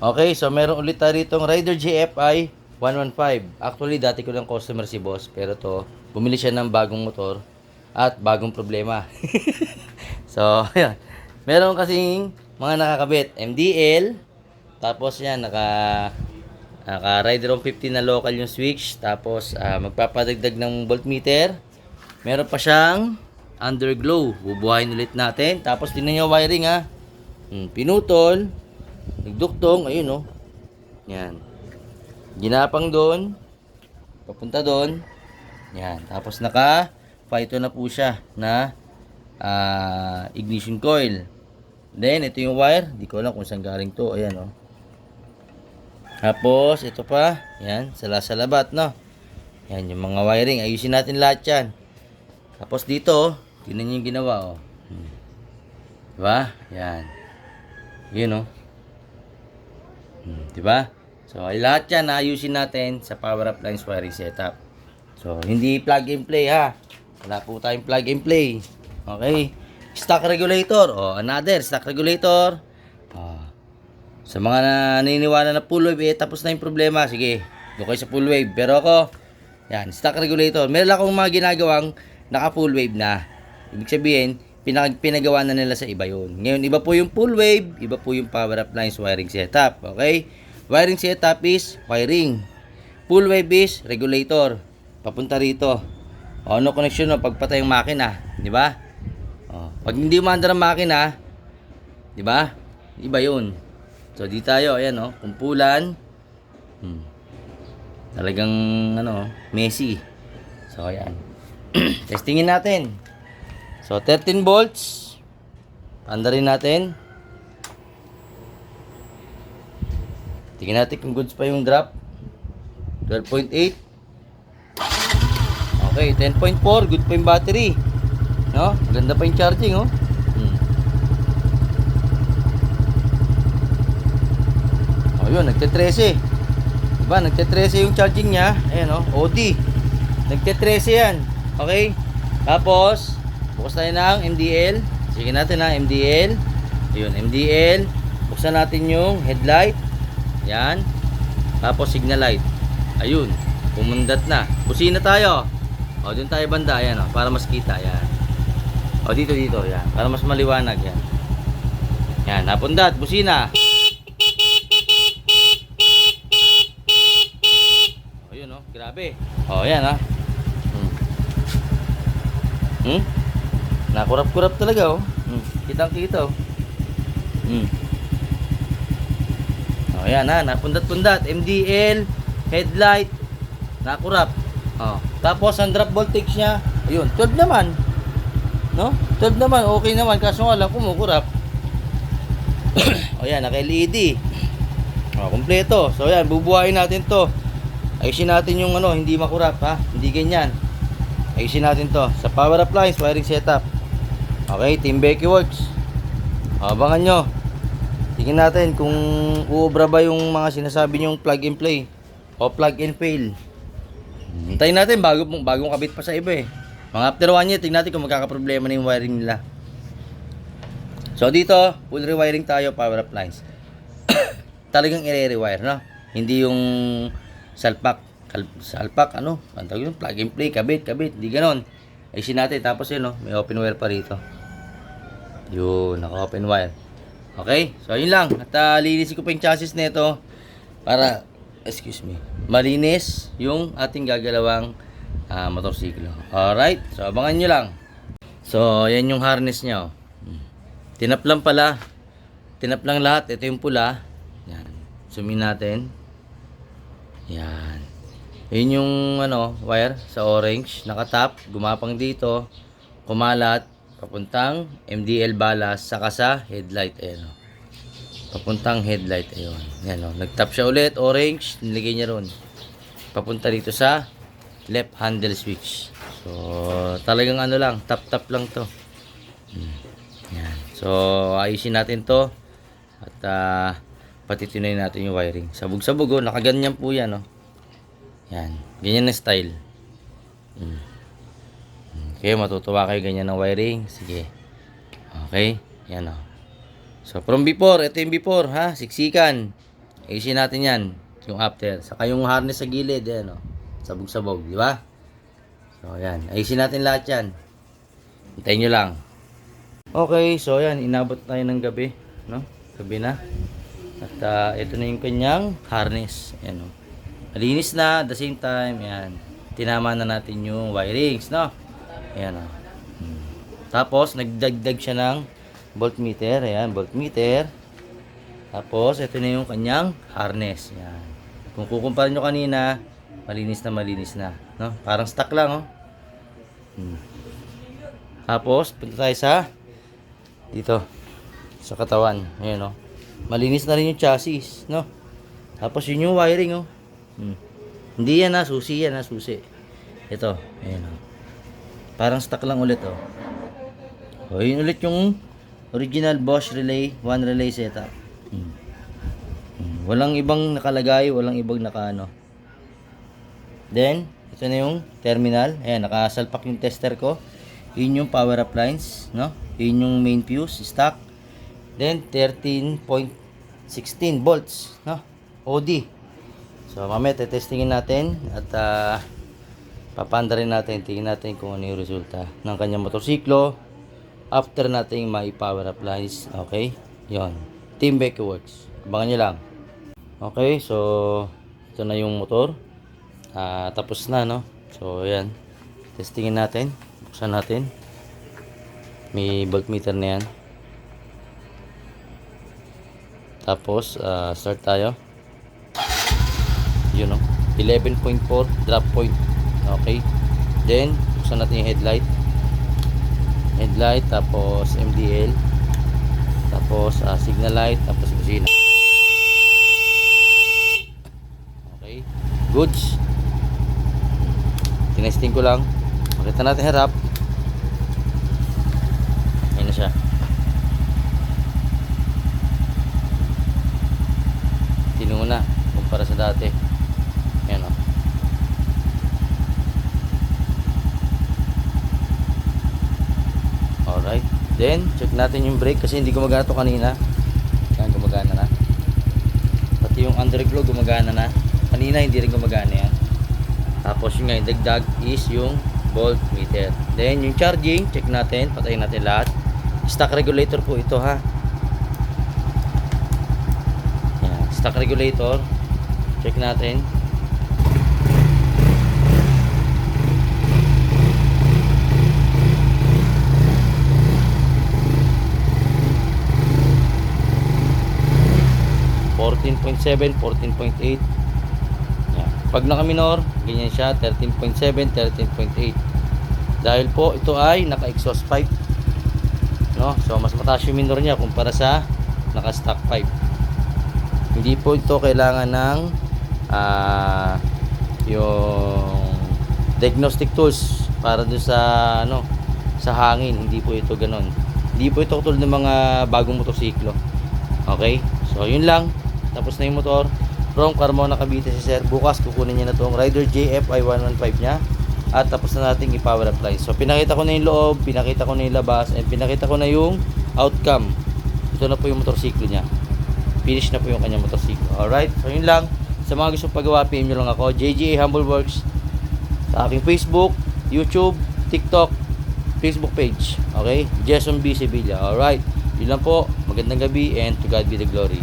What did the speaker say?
Okay, so meron ulit tayo itong Rider GFI 115. Actually, dati ko lang customer si boss. Pero to, bumili siya ng bagong motor at bagong problema. So, ayan. Meron kasing mga nakakabit. MDL. Tapos yan, naka Rider 150 na local yung switch. Tapos, magpapadagdag ng voltmeter. Meron pa siyang underglow. Bubuhayin ulit natin. Tapos, tingnan nyo wiring ha. Pinutol. Nagduktong. Ayun oh. Yan. Ginapang doon. Papunta doon. Yan. Tapos, naka-phyto na po siya na ignition coil. Then, ito yung wire. Hindi ko alam kung saan galing to. Ayan oh. Tapos, ito pa. Yan. Salabat, no? Yan, yung mga wiring. Ayusin natin lahat yan. Tapos dito, tingnan nyo yung ginawa, oh. Diba? Yan. Yun, oh. Diba? So, ay lahat yan, ayusin natin sa power appliance wiring setup. So, hindi plug and play, ha? Wala po tayong plug and play. Okay? Stock regulator. Oh, another stock regulator. Oh. Sa mga naniniwala na full wave, tapos na yung problema. Sige, doon kayo sa full wave. Pero ako, yan, stock regulator. Meron akong mga ginagawang naka full wave na. Ibig sabihin, pinagawa na nila sa iba yun. Ngayon, iba po yung full wave, iba po yung power appliance wiring setup. Okay? Wiring setup is wiring. Full wave is regulator. Papunta rito. O, ano connection no? Pagpatay yung makina. Di ba? O, pag hindi umandar ang makina, di ba? Iba yun. So, di tayo. Ayan o. Kumpulan. Talagang, messy. So, ayan. Testingin natin. So, 13 volts. Andarin natin. Tingnan natin kung goods pa yung drop. 12.8. Okay, 10.4. Good pa yung battery. No? Maganda pa yung charging, oh. Oh, yun. Nagte-13. Diba? Nagte-13 yung charging niya. Ayan, oh. OD. Nagte-13 yan. Okay? Tapos, bukas tayo ng MDL. Sige natin na MDL. Ayun, MDL. Buksan natin yung headlight. Yan. Tapos signal light. Ayun. Pumundat na. Busina tayo. O, dun tayo banda. Ayan, o. Para mas kita. Yan. O, dito. Yan. Para mas maliwanag. Yan. Yan. Napundat. Busina. Ayun, o. Grabe. O, yan, ha. Nakurap-kurap talaga, oh. Kitang-kita, oh. Oh, yan, ha. Napundat-pundat. MDL, headlight, nakurap. Oh. Tapos, ang drop voltage niya, ayun, 12 naman. No? 12 naman, okay naman. Kaso nga lang, kumukurap. O, yan, naka-LED. Oh, kompleto. So, yan, bubuhayin natin to. Ayusin natin yung, hindi makurap, ha. Hindi ganyan. Ayusin natin to sa power appliance wiring setup. Okay, Team Becky Works. Abangan nyo. Tingnan natin kung uubra ba yung mga sinasabi nyong plug and play o plug and fail. Hintayin natin bagong kabit pa sa iba eh. Mga after 1 year, tingnan natin kung magkakaproblema na yung wiring nila. So dito, full rewiring tayo power appliance. Talagang i-rewire, no? Hindi yung salpak, ang tawag yun, plug and play, kabit, hindi ganon. Ayusin natin, tapos yun, may open wire pa rito. Yun, naka-open wire. Okay, so yun lang. At linisin ko pa yung chassis nito para, malinis yung ating gagalawang motorsiklo. Alright, so abangan nyo lang. So, yan yung harness nya, oh. Tinap lang lahat. Ito yung pula. Yan, zoom in natin. Yan. Yun yung wire sa orange, nakatap, gumapang dito, kumalat, papuntang MDL balas, saka sa headlight, ayan o. Papuntang headlight, ayun. Yan o, nagtap siya ulit, orange, nilagay niya ron. Papunta dito sa left handle switch. So, talagang tap lang to. Yan. So, ayusin natin to. At, patitunayin natin yung wiring. Sabog-sabog, nakaganyan po yan, o. Yan, ganyan na style. Okay, matutuwa kayo ganyan ng wiring. Sige. Okay, yan o. So, from before, ito yung before, ha, siksikan. Ayusin natin yan. Yung after. Saka yung harness sa gilid. Ayan, oh. Sabog-sabog. Di ba? So, ayan. Ayusin natin lahat yan. Hintayin nyo lang. Okay. So, ayan. Inabot tayo ng gabi. No? Gabi na. At ito na yung kanyang harness. Ayan, oh. Malinis na. At the same time, ayan. Tinama na natin yung wirings. No? Ayan, oh. Tapos, nagdagdag siya ng voltmeter. Ayan. Voltmeter. Tapos, ito na yung kanyang harness. Yan. Kung kukumpara nyo kanina, malinis na. No? Parang stock lang, oh. Tapos, punta tayo sa dito. Sa katawan. Ayan, oh. Malinis na rin yung chassis, no? Tapos, yun yung wiring, oh. Hindi yan, susi yan, susi. Ito. Ayan, oh. Parang stock lang ulit, oh. O, yun ulit yung original Bosch relay, 1 relay setup. Walang ibang nakalagay, walang ibang nakaano. Then, ito na yung terminal. Ayan, nakasalpak yung tester ko. Yun yung power appliance, no? Yun yung main fuse, stock. Then, 13.16 volts, no? OD. So, mamaya testingin natin at papanda rin natin. Tingnan natin kung ano yung resulta ng kanyang motorsiklo after nating may power appliance. Okay? Yon. Team Becky Works. Abangan nyo lang. Okay, so ito na yung motor. Tapos na, no? So, ayan. Testingin natin. Buksan natin. May voltmeter na yan. Tapos, start tayo. Yun, no? 11.4 drop point. Okay. Then, buksan natin yung headlight. Headlight, tapos MDL. Tapos, signal light. Tapos, busina. Goods. Tinesting ko lang. Makita natin harap. Ayan na siya. Tinungo na kumpara sa dati. Ayan, o. Alright. Then, check natin yung brake kasi hindi gumagana to kanina. Ayan, gumagana na. Pati yung underglow gumagana na. Kanina hindi rin gumagana yan. Tapos yung ngayon dagdag is yung voltmeter. Then yung charging, check natin, patayin natin lahat. Stock regulator po ito, ha. Yan, stock regulator. Check natin. .7, 14.8. Pag naka-minor, ganyan siya, 13.7, 13.8. Dahil po ito ay naka-exhaust pipe. No? So mas mataas yung minor niya kumpara sa naka-stock pipe. Hindi po ito kailangan ng yung diagnostic tools para doon sa sa hangin. Hindi po ito ganoon. Hindi po ito tulad ng mga bagong motorsiklo. Okay? So yun lang. Tapos na yung motor. From Carmona, Cavite si Sir. Bukas kukunin niya na itong Rider JFI 115 niya. At tapos na natin i-power apply. So pinakita ko na yung loob, pinakita ko na yung labas, and pinakita ko na yung outcome. Ito na po yung motorsiklo niya. Finish na po yung kanyang motorsiklo. Alright, so yun lang. Sa mga gusto pagawa, PM nyo lang ako, JGA Humble Works. Sa aking Facebook, YouTube, TikTok, Facebook page. Okay? Jason B. Sevilla. Alright, yun lang po. Magandang gabi and to God be the glory.